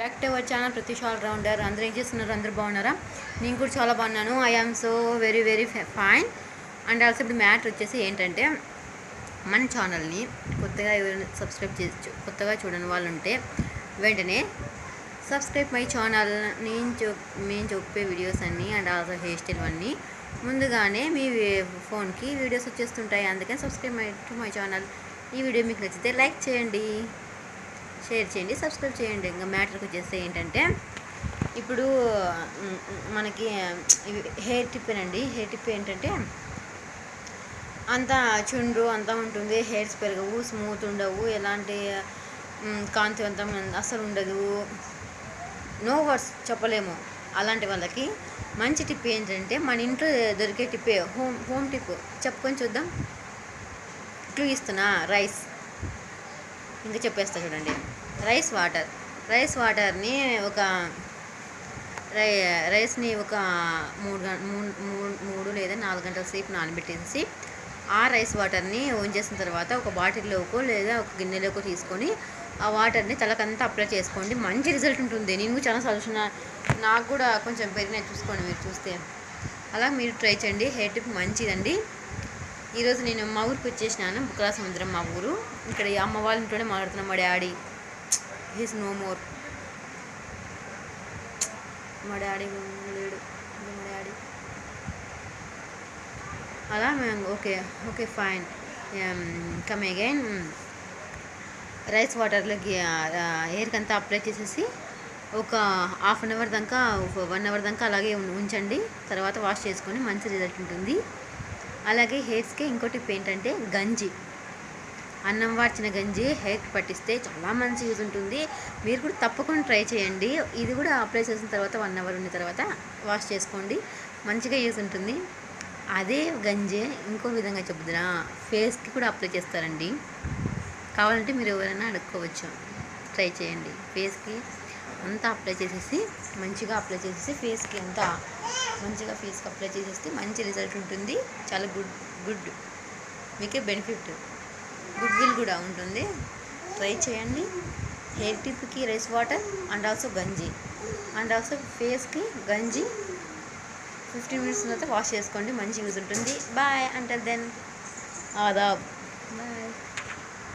Back to our channel Pratish all rounder. అందరూ ఏం చేస్తున్నారు? అందరూ బాగున్నారా? నేను కూడా చాలా బాగున్నాను. I am so very very fine. And also ఇప్పుడు మ్యాటర్ వచ్చేసి ఏంటంటే, మన ఛానల్ని కొత్తగా ఎవరైనా సబ్స్క్రైబ్ చేసి కొత్తగా చూడని వాళ్ళు ఉంటే వెంటనే సబ్స్క్రైబ్ మై ఛానల్. మేము చెప్పే వీడియోస్ అన్నీ అండ్ ఆల్సో హెయిర్ స్టైల్ అన్నీ ముందుగానే మీ ఫోన్కి వీడియోస్ వచ్చేస్తుంటాయి. అందుకని సబ్స్క్రైబ్ మై ఛానల్. ఈ వీడియో మీకు నచ్చితే లైక్ చేయండి, షేర్ చేయండి, సబ్స్క్రైబ్ చేయండి. ఇంకా మ్యాటర్కి వచ్చేస్తే ఏంటంటే, ఇప్పుడు మనకి హెయిర్ టిప్పేనండి. హెయిర్ టిప్ ఏంటంటే, అంతా చుండ్రు అంతా ఉంటుంది, హెయిర్స్ పెరగవు, స్మూత్ ఉండవు, ఎలాంటి కాంతివంతం అసలు ఉండదు, నో వర్డ్స్ చెప్పలేము. అలాంటి వాళ్ళకి మంచి టిప్ ఏంటంటే, మన ఇంట్లో దొరికే టిప్పే, హోమ్ టిప్. చెప్పుకొని చూద్దాం. క్లూ ఇస్తున్నా, రైస్. ఇంకా చెప్పేస్తా చూడండి. రైస్ వాటర్ని రైస్ని ఒక 3 లేదా 4 గంటల సేపు నానబెట్టేసి ఆ రైస్ వాటర్ని ఉంచేసిన తర్వాత ఒక బాటిల్లోకో లేదా ఒక గిన్నెలోకో తీసుకొని ఆ వాటర్ని తలకంతా అప్లై చేసుకోండి. మంచి రిజల్ట్ ఉంటుంది. నేను చాలా సొల్యూషన్, నాకు కూడా కొంచెం పెరిగినాయి, చూసుకోండి మీరు చూస్తే. అలా మీరు ట్రై చేయండి. హెయిర్ టిప్ మంచిదండి. ఈరోజు నేను మా ఊరికి వచ్చేసినాను, బుక్కరా సముద్రం మా ఊరు. ఇక్కడ అమ్మ వాళ్ళ ఇంట్లోనే మాట్లాడుతున్నాం. మా డాడీ హీస్ నో మోర్. మా డాడీ లేడు. మా డాడీ అలా మేము okay fine come again. Rice వాటర్లోకి హెయిర్కి అంతా అప్లై చేసేసి ఒక ½ అవర్ దాకా 1 అవర్ దాకా అలాగే ఉంచండి. తర్వాత వాష్ చేసుకొని మంచి రిజల్ట్ ఉంటుంది. అలాగే హెయిర్స్కి ఇంకో టిప్ ఏంటంటే, గంజి, అన్నం వార్చిన గంజి హెయిర్కి పట్టిస్తే చాలా మంచి యూజ్ ఉంటుంది. మీరు కూడా తప్పకుండా ట్రై చేయండి. ఇది కూడా అప్లై చేసిన తర్వాత 1 అవర్ ఉన్న తర్వాత వాష్ చేసుకోండి, మంచిగా యూజ్ ఉంటుంది. అదే గంజి ఇంకో విధంగా చెప్తున్నా, ఫేస్కి కూడా అప్లై చేస్తారండి. కావాలంటే మీరు ఎవరైనా అడుక్కోవచ్చు. ట్రై చేయండి. ఫేస్కి అంతా అప్లై చేసేసి మంచిగా అప్లై చేసేసి ఫేస్కి అంతా మంచిగా ఫేస్కి అప్లై చేసేస్తే మంచి రిజల్ట్ ఉంటుంది. చాలా గుడ్ మీకే బెనిఫిట్, గుడ్ విల్ కూడా ఉంటుంది. ట్రై చేయండి. హెయిర్ టిప్కి రైస్ వాటర్ అండ్ ఆల్సో గంజి అండ్ ఆల్సో ఫేస్కి గంజి 15 మినిట్స్ తర్వాత వాష్ చేసుకోండి, మంచి యూజ్ ఉంటుంది. బాయ్. అంటల్ దెన్ ఆదాబ్. బాయ్.